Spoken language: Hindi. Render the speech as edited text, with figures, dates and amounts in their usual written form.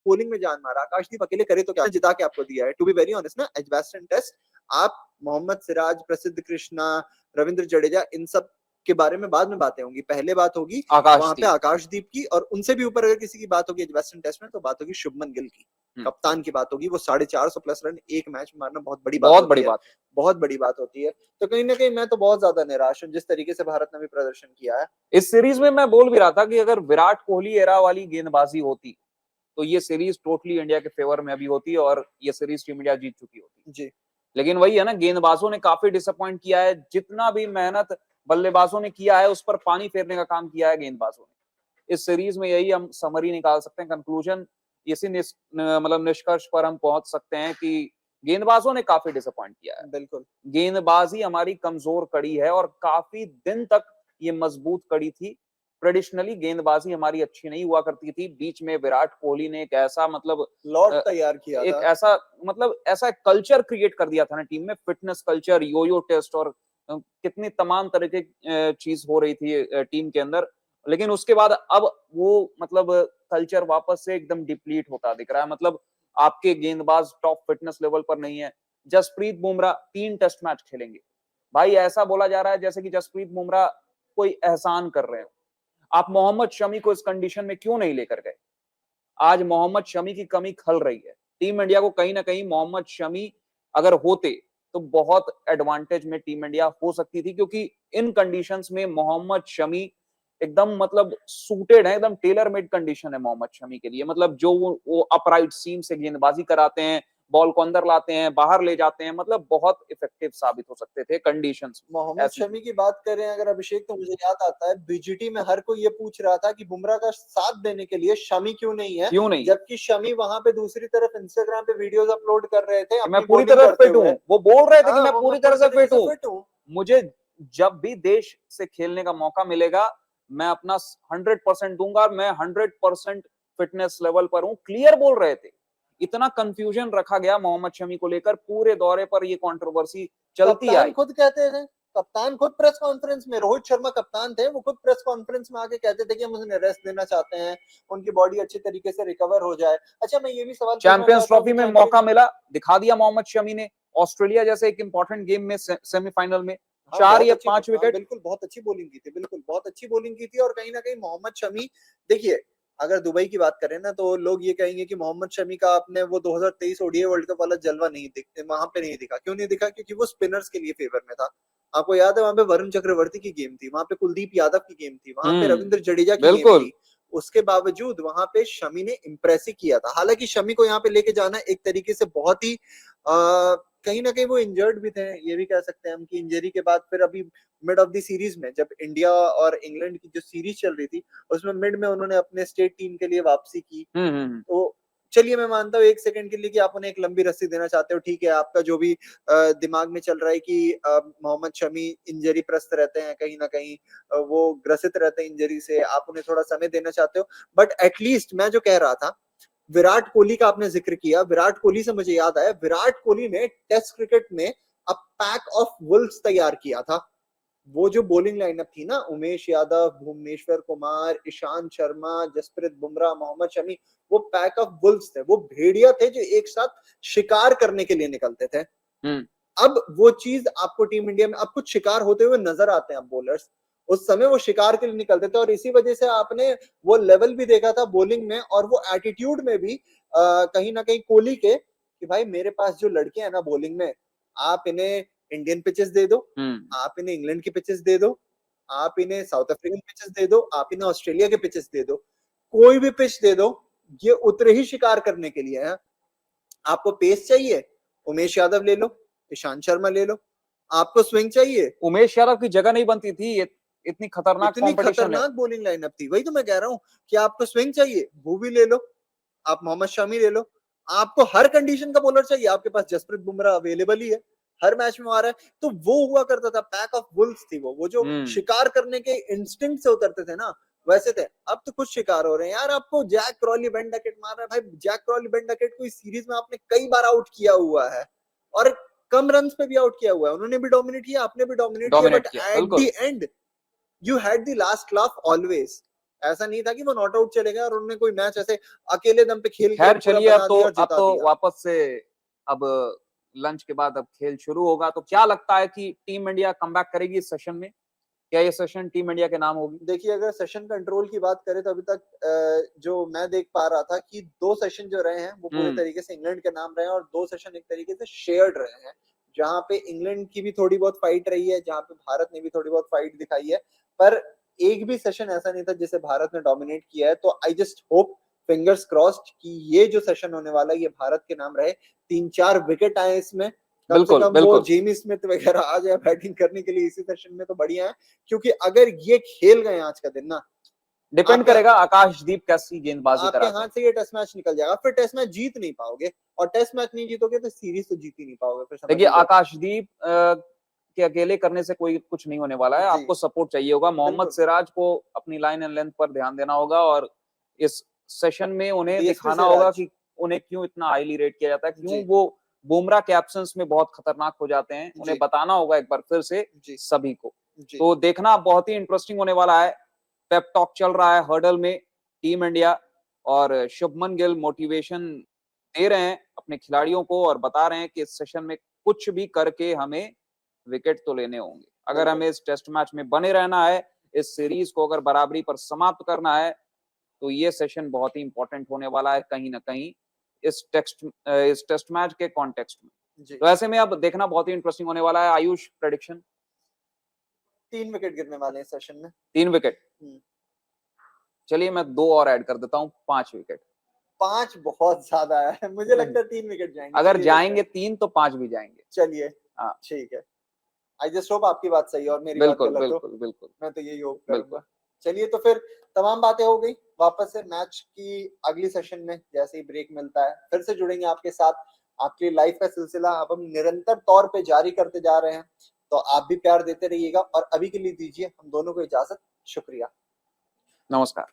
बॉलिंग में जान मारा, आकाशदीप अकेले करे तो क्या, जिता के आपको दिया है। टू बी वेरी ऑनेस्ट ना, एजबैस्टन टेस्ट आप मोहम्मद सिराज, प्रसिद्ध कृष्णा, रविंद्र जडेजा, इन सब के बारे में बाद में बातें होंगी, पहले बात होगी वहां पे आकाशदीप की, और उनसे भी ऊपर अगर किसी की बात होगी एजबैस्टन टेस्ट में तो बात होगी शुभमन गिल की, कप्तान की बात होगी। वो 450 प्लस रन एक मैच में मारना बहुत बड़ी बात होती है, बहुत बड़ी बात होती है। तो कहीं ना कहीं मैं तो बहुत ज्यादा निराश हूँ जिस तरीके से भारत ने भी प्रदर्शन किया है इस सीरीज में। मैं बोल भी रहा था कि अगर विराट कोहली एरा वाली गेंदबाजी होती तो ये सीरीज टोटली इंडिया के फेवर में अभी होती और ये सीरीज टीम इंडिया जीत चुकी होती जी। लेकिन वही है ना, गेंदबाजों ने काफी डिसअपॉइंट किया है। जितना भी मेहनत बल्लेबाजों ने किया है उस पर पानी फेरने का काम किया है गेंदबाजों ने। इस सीरीज में यही हम समरी निकाल सकते हैं, कंक्लूजन इसी मतलब निष्कर्ष पर हम पहुंच सकते हैं कि गेंदबाजों ने काफी डिसअपॉइंट किया है। बिल्कुल, गेंदबाजी हमारी कमजोर कड़ी है और काफी दिन तक ये मजबूत कड़ी थी। ट्रेडिशनली गेंदबाजी हमारी अच्छी नहीं हुआ करती थी। बीच में विराट कोहली ने एक ऐसा मतलब लॉट तैयार किया एक था, ऐसा मतलब ऐसा कल्चर क्रिएट कर दिया था ना टीम में, फिटनेस कल्चर, योयो टेस्ट और कितनी तमाम तरह की चीज हो रही थी टीम के अंदर। लेकिन उसके बाद अब वो मतलब कल्चर वापस से एकदम डिप्लीट होता दिख रहा है। मतलब आपके गेंदबाज टॉप फिटनेस लेवल पर नहीं है। जसप्रीत बुमराह 3 टेस्ट मैच खेलेंगे। भाई ऐसा बोला जा रहा है जैसे कि जसप्रीत बुमराह कोई एहसान कर रहे हो। आप मोहम्मद शमी को इस कंडीशन में क्यों नहीं लेकर गए? आज मोहम्मद शमी की कमी खल रही है। टीम इंडिया को कहीं ना कहीं मोहम्मद शमी अगर होते तो बहुत एडवांटेज में टीम इंडिया हो सकती थी, क्योंकि इन कंडीशंस में मोहम्मद शमी एकदम मतलब सूटेड है, एकदम टेलर मेड कंडीशन है मोहम्मद शमी के लिए। मतलब जो वो अपराइट सीम से गेंदबाजी कराते हैं, बॉल को अंदर लाते हैं, बाहर ले जाते हैं, मतलब बहुत इफेक्टिव साबित हो सकते थे कंडीशंस। मोहम्मद शमी की बात करें अगर अभिषेक, तो मुझे याद आता है बीजीटी में हर कोई ये पूछ रहा था कि बुमराह का साथ देने के लिए शमी क्यों नहीं है, क्यों नहीं? जबकि शमी वहां पे दूसरी तरफ इंस्टाग्राम पे वीडियोस अपलोड कर रहे थे मैं पूरी तरह फिट हूँ। वो बोल रहे थे कि मैं पूरी तरह से फिट हूँ। मुझे जब भी देश से खेलने का मौका मिलेगा मैं अपना 100% दूंगा। मैं 100% फिटनेस लेवल पर हूँ, क्लियर बोल रहे थे। इतना कंफ्यूजन रखा गया मोहम्मद शमी को लेकर, पूरे दौरे पर ये कंट्रोवर्सी चलती आई। खुद कहते थे, कप्तान खुद प्रेस कॉन्फ्रेंस में, रोहित शर्मा कप्तान थे, वो खुद प्रेस कॉन्फ्रेंस में आके कहते थे कि हम उन्हें रेस्ट देना चाहते हैं, उनकी बॉडी अच्छी तरीके से रिकवर हो जाए। अच्छा, मैं ये भी सवाल, चैंपियंस ट्रॉफी में मौका मिला, दिखा दिया मोहम्मद शमी ने। ऑस्ट्रेलिया जैसे एक इंपॉर्टेंट गेम में सेमीफाइनल में 4 या 5 विकेट, बिल्कुल बहुत अच्छी बॉलिंग की थी, बिल्कुल बहुत अच्छी बॉलिंग की थी। और कहीं ना कहीं मोहम्मद शमी, देखिए अगर दुबई की बात करें ना तो लोग ये कहेंगे कि मोहम्मद शमी का आपने वो 2023 ओडीआई वर्ल्ड कप वाला जलवा नहीं दिखते, वहां पे नहीं दिखा। क्यों नहीं दिखा? क्योंकि वो स्पिनर्स के लिए फेवर में था। आपको याद है वहां पे वरुण चक्रवर्ती की गेम थी, वहां पे कुलदीप यादव की गेम थी, वहां पे रविंद्र जडेजा की गेम थी। उसके बावजूद वहां पे शमी ने इम्प्रेस ही किया था। हालांकि शमी को यहाँ पे लेके जाना एक तरीके से बहुत ही कहीं ना कहीं वो इंजर्ड भी थे, ये भी कह सकते हैं हम कि इंजरी के बाद फिर अभी मिड ऑफ द सीरीज में जब इंडिया और इंग्लैंड की जो सीरीज चल रही थी उसमें मिड में उन्होंने अपने स्टेट टीम के लिए वापसी की। तो चलिए मैं मानता हूँ एक सेकंड के लिए कि आप उन्हें एक लंबी रस्सी देना चाहते हो, ठीक है, आपका जो भी दिमाग में चल रहा है कि मोहम्मद शमी इंजरी ग्रस्त रहते हैं, कहीं ना कहीं वो ग्रसित रहते हैं इंजरी से, आप उन्हें थोड़ा समय देना चाहते हो। बट एटलीस्ट मैं जो कह रहा था, विराट कोहली का आपने जिक्र किया, विराट कोहली से मुझे याद आया, विराट कोहली ने टेस्ट क्रिकेट में अ पैक ऑफ वुल्व्स तैयार किया था। वो जो बॉलिंग लाइनअप थी ना, उमेश यादव, भुवनेश्वर कुमार, ईशांत शर्मा, जसप्रीत बुमराह, मोहम्मद शमी, वो पैक ऑफ वुल्व्स थे, वो भेड़िया थे जो एक साथ शिकार करने के लिए निकलते थे। अब वो चीज आपको टीम इंडिया में अब कुछ शिकार होते हुए नजर आते हैं। अब बॉलर्स उस समय वो शिकार के लिए निकलते थे और इसी वजह से आपने वो लेवल भी देखा था बॉलिंग में और वो एटीट्यूड में भी कहीं ना कहीं कोहली के, कि भाई मेरे पास जो लड़के हैं ना बॉलिंग में, आप इन्हें इंडियन पिचेस दे दो, आप इन्हें इंग्लैंड की पिचेस दे दो, आप इन्हें साउथ अफ्रीकन पिचेस दे दो, आप इन्हें ऑस्ट्रेलिया के पिचेस दे दो, कोई भी पिच दे दो, ये उतरे ही शिकार करने के लिए है। आपको पेस चाहिए, उमेश यादव ले लो, ईशांत शर्मा ले लो। आपको स्विंग चाहिए, उमेश यादव की जगह नहीं बनती थी, इतनी खतरनाक बॉलिंग लाइनअप थी। वही तो मैं कह रहा हूँ कि आपको स्विंग चाहिए, भूवी ले लो, आप मोहम्मद शमी ले लो। आपको हर कंडीशन का बॉलर चाहिए, आपके पास जसप्रीत बुमराह अवेलेबल ही है, हर मैच में आ रहा है। तो वो हुआ करता था, पैक ऑफ वुल्व्स थी वो जो शिकार करने के इंस्टिंक्ट से उतरते थे ना, वैसे थे। अब तो कुछ शिकार हो रहे हैं यार। आपको जैक क्रॉली बेन डकेट मार रहा है भाई, जैक क्रॉली बेन डकेट को इस सीरीज में आपने कई बार आउट किया हुआ है और कम रन पे भी आउट किया हुआ है। उन्होंने भी डोमिनेट किया, आपने भी डोमिनेट किया, but at the end you had the last laugh always. ऐसा नहीं था कि वो नॉट आउट चले गए और उन्होंने कोई मैच ऐसे अकेले दम पे खेल के खैर पूरा चलिए, बना दिया और जिता दिया। वापस से अब लंच के बाद अब खेल शुरू होगा, तो क्या लगता है कि टीम इंडिया कमबैक करेगी इस सेशन में? क्या ये सेशन टीम इंडिया के नाम होगी? देखिए, अगर सेशन कंट्रोल की बात करें तो अभी तक जो मैं देख पा रहा था कि 2 सेशन जो रहे हैं वो पूरे तरीके से इंग्लैंड के नाम रहे हैं और 2 सेशन एक तरीके से शेयर्ड रहे हैं, जहां पे इंग्लैंड की भी थोड़ी बहुत फाइट रही है, जहां पे भारत ने भी थोड़ी बहुत फाइट दिखाई है, पर एक भी सेशन ऐसा नहीं था जिसे भारत ने डोमिनेट किया है। तो I just hope, fingers crossed, कि ये जो सेशन होने वाला है ये भारत के नाम रहे। 3-4 विकेट आए इसमें, कम से बिल्कुल, कम वो बिल्कुल। जेमी स्मिथ वगैरह आ जाए बैटिंग करने के लिए इसी सेशन में तो बढ़िया है, क्योंकि अगर ये खेल गए आज का दिन ना, डिपेंड आपके करेगा आकाशदीप कैसी गेंदबाजी आपके कराते हाथ हैं। से ये टेस्ट मैच निकल जाएगा, फिर टेस्ट मैच जीत नहीं पाओगे, और टेस्ट मैच नहीं जीतोगे तो सीरीज तो जीत ही नहीं पाओगे, फिर समझ देखिए, लीजिए। आकाशदीप के अकेले करने से कोई कुछ नहीं होने वाला है, जी, आपको सपोर्ट चाहिए होगा। मोहम्मद बिल्कुल। सिराज को अपनी लाइन एंड लेंथ पर ध्यान देना होगा और इस सेशन में उन्हें डीएसपी दिखाना होगा सिराज। कि उन्हें क्यों इतना हाईली रेट किया जाता है, क्यों जी, वो बुमराह के एब्सेंस में बहुत खतरनाक हो जाते हैं। उन्हें जी, बताना होगा एक बार फिर से जी, सभी को। जी, तो देखना बहुत ही इंटरेस्टिंग होने वाला है। पेप टॉक चल रहा है हर्डल में, टीम इंडिया और शुभमन गिल मोटिवेशन दे रहे हैं अपने खिलाड़ियों को और बता रहे हैं कि इस सेशन में कुछ भी करके हमें विकेट तो लेने होंगे। अगर बिल्कुल। हमें इस टेस्ट मैच में बने रहना है, इस सीरीज को अगर बराबरी पर समाप्त करना है, तो ये सेशन बहुत ही इंपॉर्टेंट होने वाला है कहीं ना कहीं इस टेस्ट मैच के कॉन्टेक्स्ट में। जी, तो ऐसे में अब देखना बहुत ही इंटरेस्टिंग होने वाला है। आयुष, प्रेडिक्शन? 3 विकेट गिरने वाले हैं इस सेशन में। 3 विकेट? हुँ। चलिए मैं 2 और ऐड कर देता हूँ, 5 विकेट। 5 बहुत ज्यादा है, मुझे नहीं, लगता है 3 विकेट जाएंगे, अगर चलिए देखते जाएंगे हैं। 3 तो 5 भी जाएंगे। चलिए, हाँ, ठीक है। आई जस्ट होप आपकी बात सही है और मेरी बात बिल्कुल, गलत हो। बिल्कुल, बिल्कुल, मैं तो यही होप बिल्कुल। करूंगा। चलिए, तो फिर तमाम बातें हो गई। वापस से मैच की अगली सेशन में जैसे ही ब्रेक मिलता है फिर से जुड़ेंगे आपके साथ। आपकी लाइफ का सिलसिला अब हम निरंतर तौर पे जारी करते जा रहे हैं, तो आप भी प्यार देते रहिएगा और अभी के लिए दीजिए हम दोनों को इजाजत। शुक्रिया। नमस्कार।